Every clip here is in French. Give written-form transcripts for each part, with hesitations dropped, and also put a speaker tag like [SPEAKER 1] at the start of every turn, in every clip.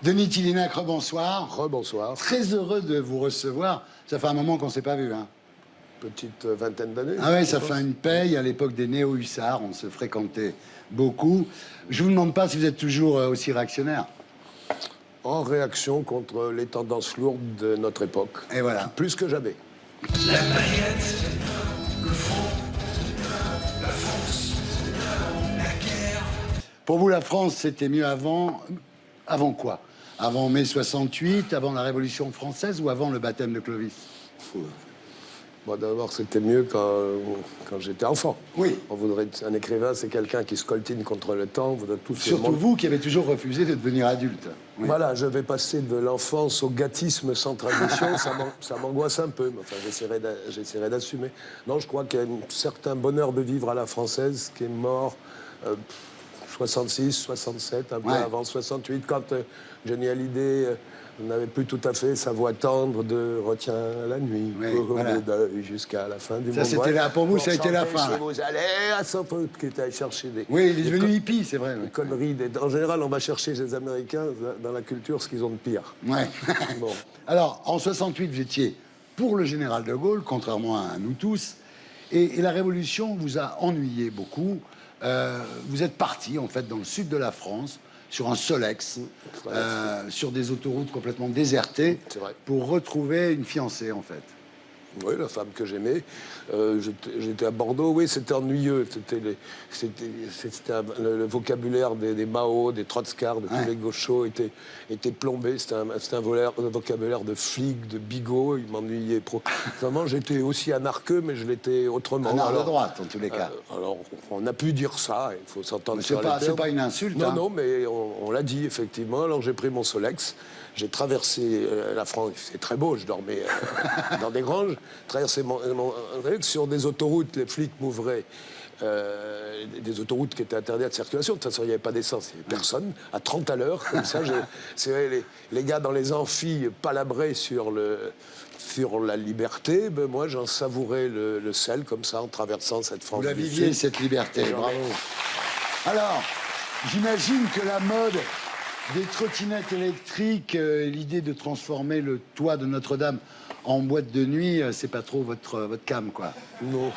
[SPEAKER 1] Denis Tillinac, rebonsoir.
[SPEAKER 2] Rebonsoir.
[SPEAKER 1] Très heureux de vous recevoir. Ça fait un moment qu'on ne s'est pas vu, hein.
[SPEAKER 2] Petite vingtaine d'années.
[SPEAKER 1] Ah oui, ça fait une paye. À l'époque des néo-hussards, on se fréquentait beaucoup. Je vous demande pas si vous êtes toujours aussi réactionnaire.
[SPEAKER 2] En réaction contre les tendances lourdes de notre époque.
[SPEAKER 1] Et voilà.
[SPEAKER 2] Plus que jamais.
[SPEAKER 3] La paillette, le front, la France, la guerre.
[SPEAKER 1] Pour vous, la France, c'était mieux avant. Avant quoi? Avant mai 68, avant la Révolution française ou avant le baptême de Clovis?
[SPEAKER 2] Bon, d'abord, c'était mieux quand j'étais enfant.
[SPEAKER 1] Oui.
[SPEAKER 2] On voudrait, un écrivain, c'est quelqu'un qui se coltine contre le temps. On voudrait tous
[SPEAKER 1] Surtout vous qui avez toujours refusé de devenir adulte. Oui.
[SPEAKER 2] Voilà, je vais passer de l'enfance au gâtisme sans tradition. Ça m'angoisse un peu, mais enfin, j'essaierai d'assumer. Non, je crois qu'il y a un certain bonheur de vivre à la française qui est mort 66, 67, un peu avant 68, quand Johnny Hallyday n'avait plus tout à fait sa voix tendre de « Retiens la nuit,
[SPEAKER 1] voilà.
[SPEAKER 2] jusqu'à la fin du monde ».
[SPEAKER 1] Ça, c'était là, pour vous, ça a été la fin.
[SPEAKER 2] Chez vous allez à son pote qui était allé chercher des...
[SPEAKER 1] Oui, il est devenu hippie, c'est vrai.
[SPEAKER 2] Des conneries. En général, on va chercher chez les Américains, dans la culture, ce qu'ils ont de pire.
[SPEAKER 1] Ouais.
[SPEAKER 2] Bon.
[SPEAKER 1] Alors, en 68, vous étiez pour le général de Gaulle, contrairement à nous tous. Et la Révolution vous a ennuyé beaucoup. Vous êtes parti, en fait, dans le sud de la France, sur un Solex, sur des autoroutes complètement désertées, pour retrouver une fiancée, en fait.
[SPEAKER 2] Oui, la femme que j'aimais. J'étais à Bordeaux, oui, c'était ennuyeux. Le vocabulaire des Mao, des Trotskar, de tous les gauchos était plombé. C'était un vocabulaire de flic, de bigot. Il m'ennuyait. Vraiment, j'étais aussi anarcheux, mais je l'étais autrement.
[SPEAKER 1] Un de droite, en tous les cas.
[SPEAKER 2] Alors, on a pu dire ça, il faut s'entendre sur les termes.
[SPEAKER 1] C'est pas une insulte.
[SPEAKER 2] Non,
[SPEAKER 1] hein.
[SPEAKER 2] non, mais on l'a dit, effectivement. Alors, j'ai pris mon Solex. J'ai traversé la France, c'est très beau, je dormais dans des granges, traversé mon sur des autoroutes, les flics m'ouvraient, des autoroutes qui étaient interdites de circulation, de toute façon il n'y avait pas d'essence, il n'y avait personne, à 30 à l'heure, comme ça, c'est vrai, les gars dans les amphis palabraient sur la liberté, ben moi j'en savourais le sel, comme ça, en traversant cette France.
[SPEAKER 1] Vous la viviez, cette liberté, bravo. Alors, j'imagine que la mode des trottinettes électriques, l'idée de transformer le toit de Notre-Dame en boîte de nuit, c'est pas trop votre cam, quoi.
[SPEAKER 2] Non,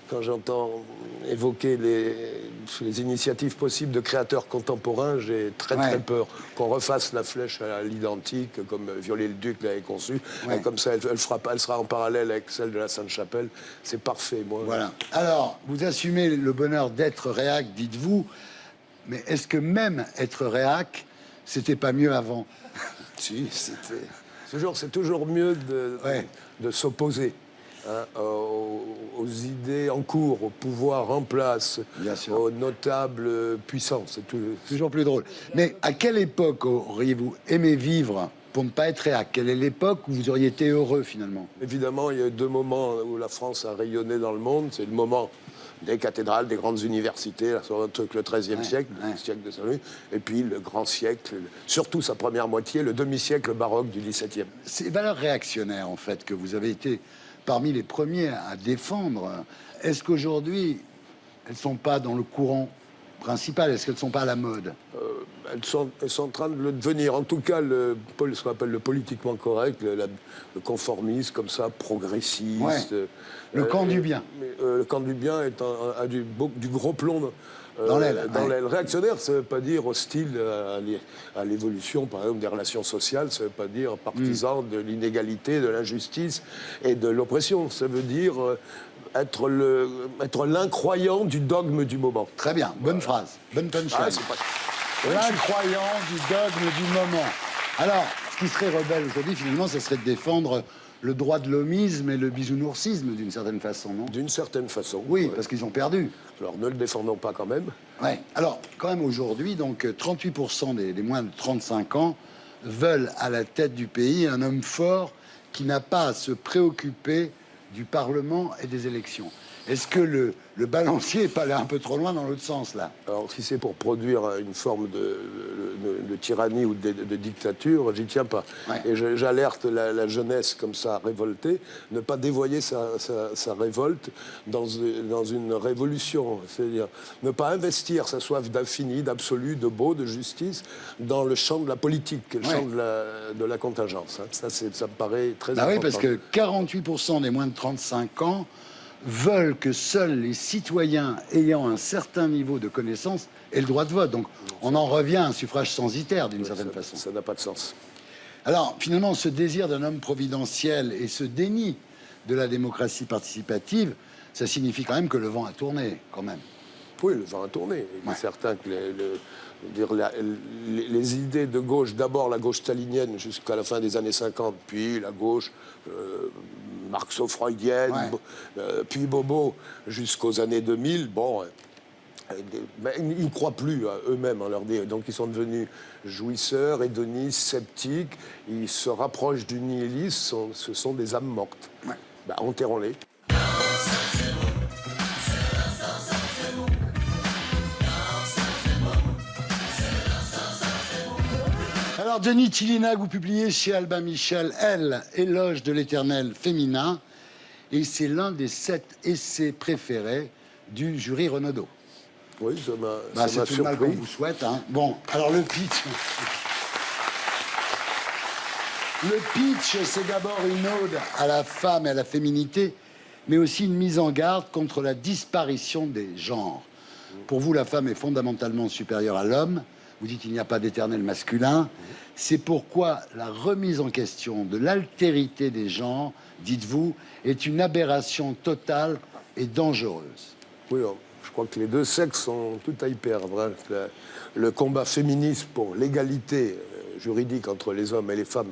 [SPEAKER 2] quand j'entends évoquer les initiatives possibles de créateurs contemporains, j'ai très peur qu'on refasse la flèche à l'identique, comme Viollet-le-Duc l'avait conçue. Et comme ça, elle sera en parallèle avec celle de la Sainte-Chapelle. C'est parfait, moi.
[SPEAKER 1] Voilà. Alors, vous assumez le bonheur d'être réac, dites-vous. Mais est-ce que même être réac, c'était pas mieux avant?
[SPEAKER 2] Si, c'est toujours mieux de s'opposer aux idées en cours, au pouvoir en place, aux notables puissants. C'est
[SPEAKER 1] toujours plus drôle. Mais à quelle époque auriez-vous aimé vivre pour ne pas être réac? Quelle est l'époque où vous auriez été heureux, finalement?
[SPEAKER 2] Évidemment, il y a eu deux moments où la France a rayonné dans le monde. C'est le moment des cathédrales, des grandes universités, là, sur le XIIIe siècle, le siècle de Saint-Louis, et puis le grand siècle, surtout sa première moitié, le demi-siècle baroque du XVIIe.
[SPEAKER 1] Ces valeurs réactionnaires, en fait, que vous avez été parmi les premiers à défendre, est-ce qu'aujourd'hui, elles ne sont pas dans le courant principal? Est-ce qu'elles ne sont pas à la mode?
[SPEAKER 2] Elles sont en train de le devenir. En tout cas, ce qu'on appelle le politiquement correct, le conformisme, comme ça, progressiste.
[SPEAKER 1] Le camp du bien.
[SPEAKER 2] Le camp du bien a du gros plomb
[SPEAKER 1] dans l'aile.
[SPEAKER 2] Réactionnaire, ça ne veut pas dire hostile à l'évolution, par exemple, des relations sociales. Ça ne veut pas dire partisan de l'inégalité, de l'injustice et de l'oppression. Ça veut dire être l'incroyant du dogme du moment.
[SPEAKER 1] Très bien, bonne phrase, bonne punchline. L'incroyant du dogme du moment. Alors, ce qui serait rebelle aujourd'hui, finalement, ça serait de défendre le droit de l'homisme et le bisounoursisme, d'une certaine façon, non?
[SPEAKER 2] D'une certaine façon.
[SPEAKER 1] Oui, parce qu'ils ont perdu.
[SPEAKER 2] Alors, ne le défendons pas quand même.
[SPEAKER 1] Oui. Alors, quand même, aujourd'hui, donc, 38% des moins de 35 ans veulent à la tête du pays un homme fort qui n'a pas à se préoccuper du Parlement et des élections. Est-ce que le balancier n'est pas allé un peu trop loin dans l'autre sens, là?
[SPEAKER 2] Alors, si c'est pour produire une forme de tyrannie ou de dictature, j'y tiens pas.
[SPEAKER 1] Ouais.
[SPEAKER 2] Et j'alerte la jeunesse comme ça révoltée, ne pas dévoyer sa révolte dans une révolution. C'est-à-dire ne pas investir sa soif d'infini, d'absolu, de beau, de justice dans le champ de la politique, le champ de la contingence. Hein. Ça me paraît très important.
[SPEAKER 1] Oui, parce que 48% des moins de 35 ans veulent que seuls les citoyens ayant un certain niveau de connaissance aient le droit de vote. Donc on en revient à un suffrage censitaire d'une certaine façon.
[SPEAKER 2] Ça n'a pas de sens.
[SPEAKER 1] Alors finalement, ce désir d'un homme providentiel et ce déni de la démocratie participative, ça signifie quand même que le vent a tourné, quand même.
[SPEAKER 2] Oui, le vent a tourné. Il est certain que les idées de gauche, d'abord la gauche stalinienne jusqu'à la fin des années 50, puis la gauche marxo-freudienne, puis Bobo jusqu'aux années 2000, bon, ils ne croient plus à eux-mêmes en leur dire. Donc ils sont devenus jouisseurs, hédonistes, sceptiques, ils se rapprochent du nihilisme, ce sont des âmes mortes.
[SPEAKER 1] Ouais.
[SPEAKER 2] Ben, enterrons-les.
[SPEAKER 1] Alors, Denis Tillinac, vous publiez chez Albin Michel, Elle, éloge de l'éternel féminin, et c'est l'un des 7 essais préférés du jury Renaudot.
[SPEAKER 2] Oui, ça m'a
[SPEAKER 1] C'est tout le mal qu'on
[SPEAKER 2] surpris.
[SPEAKER 1] vous souhaite. Hein. Bon, alors le pitch. Le pitch, c'est d'abord une ode à la femme et à la féminité, mais aussi une mise en garde contre la disparition des genres. Pour vous, la femme est fondamentalement supérieure à l'homme. Vous dites qu'il n'y a pas d'éternel masculin. C'est pourquoi la remise en question de l'altérité des genres, dites-vous, est une aberration totale et dangereuse.
[SPEAKER 2] Oui, je crois que les deux sexes sont tout à y perdre. Hein. Le combat féministe pour l'égalité juridique entre les hommes et les femmes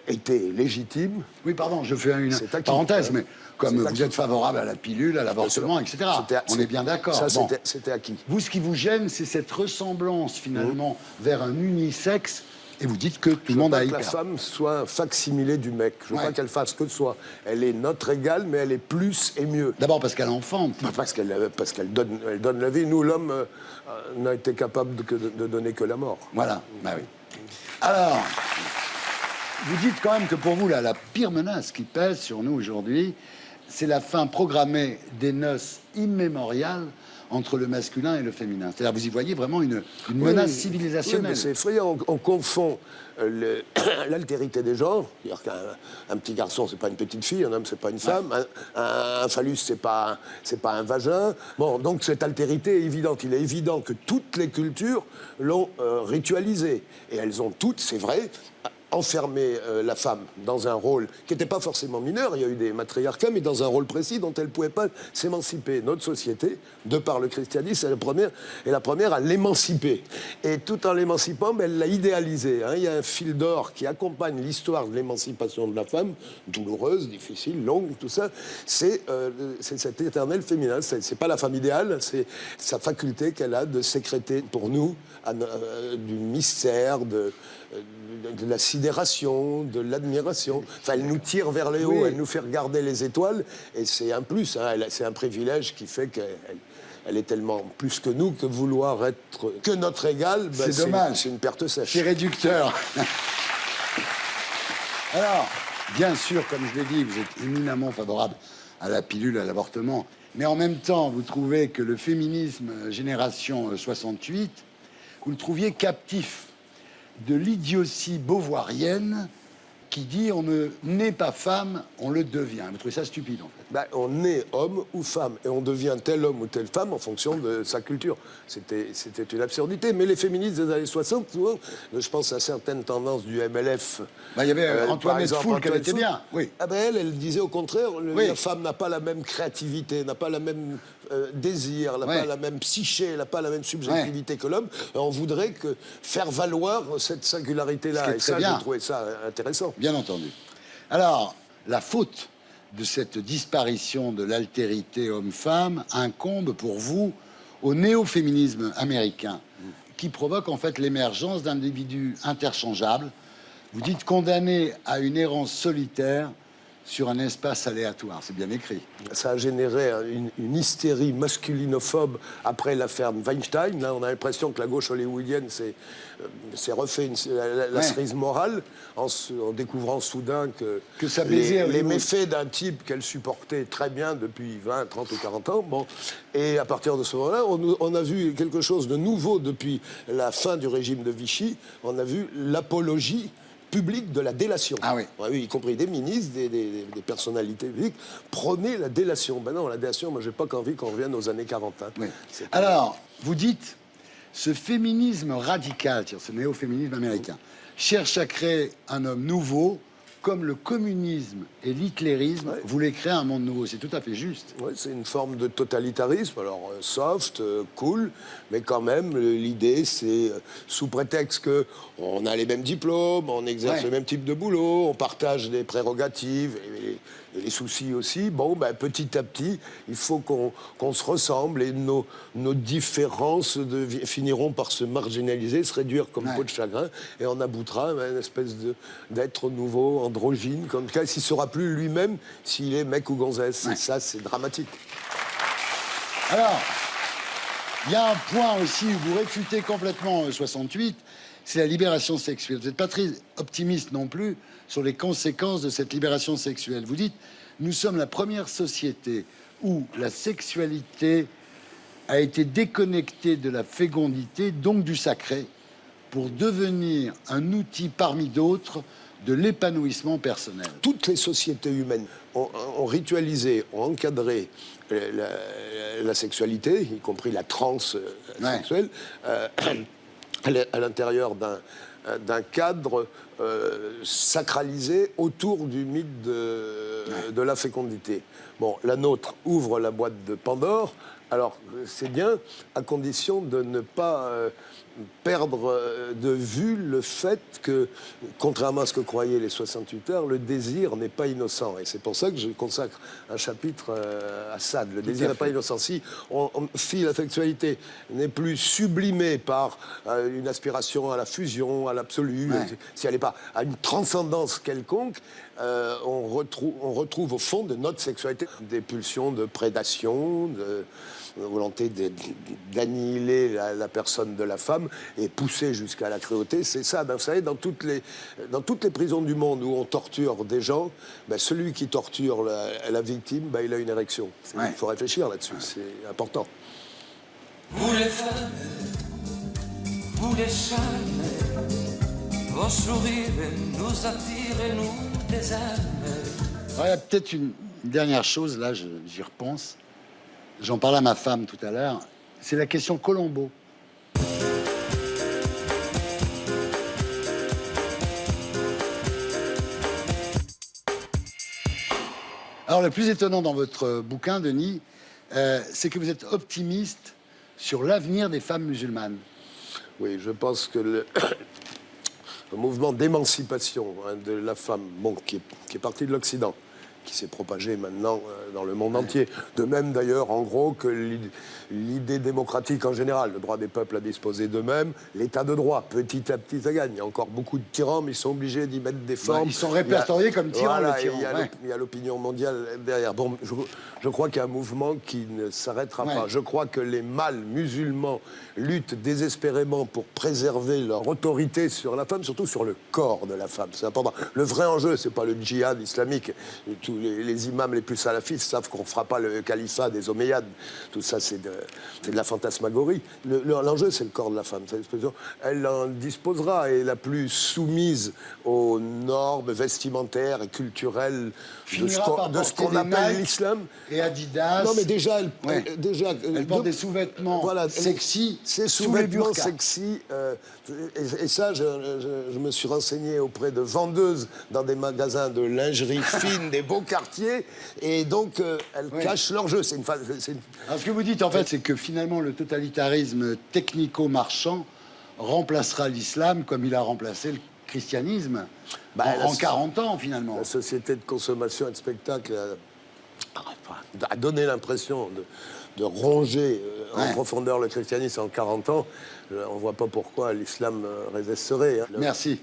[SPEAKER 2] était légitime.
[SPEAKER 1] Oui, pardon, je fais une
[SPEAKER 2] C'est acquis.
[SPEAKER 1] parenthèse, mais comme
[SPEAKER 2] C'est
[SPEAKER 1] vous
[SPEAKER 2] acquis.
[SPEAKER 1] êtes favorable à la pilule, à l'avortement, etc., on est bien d'accord.
[SPEAKER 2] Ça,
[SPEAKER 1] Bon.
[SPEAKER 2] c'était acquis.
[SPEAKER 1] Vous, ce qui vous gêne, c'est cette ressemblance, finalement, vers un unisexe, et vous dites que tout le monde a
[SPEAKER 2] Je veux
[SPEAKER 1] y
[SPEAKER 2] pas que la
[SPEAKER 1] perdre.
[SPEAKER 2] femme soit un facsimilé du mec. Je veux
[SPEAKER 1] Ouais.
[SPEAKER 2] pas qu'elle fasse que de soi. Elle est notre égale, mais elle est plus et mieux.
[SPEAKER 1] D'abord parce qu'elle enfante.
[SPEAKER 2] Parce qu'elle donne la vie. Nous, l'homme, n'a été capable de donner que la mort.
[SPEAKER 1] Voilà, bah oui. Alors, vous dites quand même que pour vous, là, la pire menace qui pèse sur nous aujourd'hui, c'est la fin programmée des noces immémoriales entre le masculin et le féminin. C'est-à-dire, vous y voyez vraiment une menace
[SPEAKER 2] Oui,
[SPEAKER 1] civilisationnelle.
[SPEAKER 2] mais c'est effrayant. On confond l'altérité des genres. C'est-à-dire qu'un petit garçon, c'est pas une petite fille, un homme, c'est pas une femme, un phallus, c'est pas un vagin. Bon, donc cette altérité est évidente. Il est évident que toutes les cultures l'ont ritualisée. Et elles ont toutes, c'est vrai, enfermé la femme dans un rôle qui n'était pas forcément mineur, il y a eu des matriarcats, mais dans un rôle précis dont elle ne pouvait pas s'émanciper. Notre société, de par le christianisme, est la première à l'émanciper. Et tout en l'émancipant, elle l'a idéalisé. Hein. Il y a un fil d'or qui accompagne l'histoire de l'émancipation de la femme, douloureuse, difficile, longue, tout ça. C'est cet éternel féminin. C'est pas la femme idéale, c'est sa faculté qu'elle a de sécréter pour nous du mystère, de la sidération, de l'admiration. Enfin, elle nous tire vers les hauts, elle nous fait regarder les étoiles, et c'est un plus, hein, c'est un privilège qui fait qu'elle est tellement plus que nous que vouloir être que notre égal,
[SPEAKER 1] C'est dommage.
[SPEAKER 2] C'est une perte sèche.
[SPEAKER 1] C'est réducteur. Alors, bien sûr, comme je l'ai dit, vous êtes éminemment favorable à la pilule, à l'avortement, mais en même temps, vous trouvez que le féminisme génération 68, vous le trouviez captif de l'idiotie beauvoirienne qui dit on ne naît pas femme, on le devient. Vous trouvez ça stupide, en fait?
[SPEAKER 2] On est homme ou femme, et on devient tel homme ou telle femme en fonction de sa culture. C'était une absurdité. Mais les féministes des années 60, souvent, je pense à certaines tendances du MLF.
[SPEAKER 1] Il y avait
[SPEAKER 2] par
[SPEAKER 1] Antoinette
[SPEAKER 2] exemple,
[SPEAKER 1] Foul, qu'elle
[SPEAKER 2] Antoinette
[SPEAKER 1] était
[SPEAKER 2] Foul.
[SPEAKER 1] bien. Oui.
[SPEAKER 2] Ah ben elle disait au contraire,
[SPEAKER 1] Oui.
[SPEAKER 2] la femme n'a pas la même créativité, n'a pas la même désir, n'a pas la même psyché, n'a pas la même subjectivité que l'homme. On voudrait faire valoir cette singularité-là.
[SPEAKER 1] Ce qui est
[SPEAKER 2] Et
[SPEAKER 1] très
[SPEAKER 2] ça,
[SPEAKER 1] bien.
[SPEAKER 2] j'ai trouvé ça intéressant.
[SPEAKER 1] Bien entendu. Alors, la faute de cette disparition de l'altérité homme-femme incombe pour vous au néo-féminisme américain, qui provoque en fait l'émergence d'individus interchangeables. Vous dites condamnés à une errance solitaire sur un espace aléatoire. C'est bien écrit.
[SPEAKER 2] Ça a généré une hystérie masculinophobe après l'affaire Weinstein. Là, on a l'impression que la gauche hollywoodienne s'est refait la cerise morale en découvrant soudain
[SPEAKER 1] Que ça plaisait à
[SPEAKER 2] les
[SPEAKER 1] Hollywood.
[SPEAKER 2] méfaits d'un type qu'elle supportait très bien depuis 20, 30 ou 40 ans. Bon. Et à partir de ce moment-là, on a vu quelque chose de nouveau depuis la fin du régime de Vichy. On a vu l'apologie public de la délation.
[SPEAKER 1] Ah oui.
[SPEAKER 2] On a vu, y compris des ministres, des personnalités publiques, prôner la délation. Ben non, la délation, moi, j'ai pas qu'envie qu'on revienne aux années 40. Hein.
[SPEAKER 1] Oui. Alors, vous dites, ce féminisme radical, c'est-à-dire ce néo-féminisme américain, cherche à créer un homme nouveau, comme le communisme et l'hitlérisme voulaient créer un monde nouveau. C'est tout à fait juste.
[SPEAKER 2] Ouais, c'est une forme de totalitarisme, alors soft, cool, mais quand même, l'idée, c'est sous prétexte qu'on a les mêmes diplômes, on exerce le même type de boulot, on partage des prérogatives et les soucis aussi. Bon, ben, petit à petit, il faut qu'on se ressemble et nos différences finiront par se marginaliser, se réduire comme peau de chagrin, et on aboutira à une espèce d'être nouveau, androgyne, comme cas, s'il ne sera plus lui-même s'il est mec ou gonzesse. Et ça, c'est dramatique.
[SPEAKER 1] Alors, il y a un point aussi où vous réfutez complètement 68, c'est la libération sexuelle. Vous n'êtes pas très optimiste non plus sur les conséquences de cette libération sexuelle. Vous dites, nous sommes la première société où la sexualité a été déconnectée de la fécondité, donc du sacré, pour devenir un outil parmi d'autres de l'épanouissement personnel.
[SPEAKER 2] Toutes les sociétés humaines ont ritualisé, ont encadré la sexualité, y compris la transe sexuelle, à l'intérieur d'un cadre sacralisé autour du mythe de la fécondité. Bon, la nôtre ouvre la boîte de Pandore. Alors, c'est bien, à condition de ne pas perdre de vue le fait que, contrairement à ce que croyaient les 68 heures, le désir n'est pas innocent. Et c'est pour ça que je consacre un chapitre à Sade. Le désir n'est pas innocent. Si la sexualité n'est plus sublimée par une aspiration à la fusion, à l'absolu, si elle n'est pas à une transcendance quelconque, on retrouve au fond de notre sexualité des pulsions de prédation, de volonté d'annihiler la personne de la femme et pousser jusqu'à la cruauté. C'est ça, ben, vous savez, dans toutes les prisons du monde où on torture des gens, ben, celui qui torture la victime, ben, il a une érection. Il faut réfléchir là-dessus, c'est important.
[SPEAKER 3] Vous les femmes, vous les charmes, vos sourires nous attirent et nous désarment.
[SPEAKER 1] Alors, il y a peut-être une dernière chose, là, j'y repense. J'en parlais à ma femme tout à l'heure. C'est la question Colombo. Alors, le plus étonnant dans votre bouquin, Denis, c'est que vous êtes optimiste sur l'avenir des femmes musulmanes.
[SPEAKER 2] Oui, je pense que le mouvement d'émancipation de la femme, bon, qui est parti de l'Occident, qui s'est propagé maintenant dans le monde entier. De même, d'ailleurs, en gros, que l'idée démocratique en général, le droit des peuples à disposer d'eux-mêmes, l'état de droit, petit à petit, ça gagne. Il y a encore beaucoup de tyrans, mais ils sont obligés d'y mettre des formes.
[SPEAKER 1] Ils sont répertoriés comme tyrans,
[SPEAKER 2] voilà,
[SPEAKER 1] les tyrans.
[SPEAKER 2] Il y a l'opinion mondiale derrière. Bon, je crois qu'il y a un mouvement qui ne s'arrêtera pas. Je crois que les mâles musulmans luttent désespérément pour préserver leur autorité sur la femme, surtout sur le corps de la femme. C'est important. Le vrai enjeu, c'est pas le djihad islamique. Tous les imams les plus salafistes savent qu'on ne fera pas le califat des Omeyyades. Tout ça, c'est de la fantasmagorie. L'enjeu, c'est le corps de la femme. Elle en disposera et la plus soumise aux normes vestimentaires et culturelles de ce qu'on appelle l'islam.
[SPEAKER 1] Et Adidas.
[SPEAKER 2] Non, mais déjà,
[SPEAKER 1] elle porte des sous-vêtements sexy.
[SPEAKER 2] Ces sous-vêtements sexy. Et ça, je me suis renseigné auprès de vendeuses dans des magasins de lingerie fine, des beaux quartiers. Et donc, elles cachent leur jeu.
[SPEAKER 1] Alors, ce que vous dites, en fait, c'est que finalement, le totalitarisme technico-marchand remplacera l'islam comme il a remplacé le christianisme en 40 ans, finalement.
[SPEAKER 2] La société de consommation et de spectacle a donné l'impression de ronger en profondeur le christianisme en 40 ans. On ne voit pas pourquoi l'islam résisterait.
[SPEAKER 1] Merci.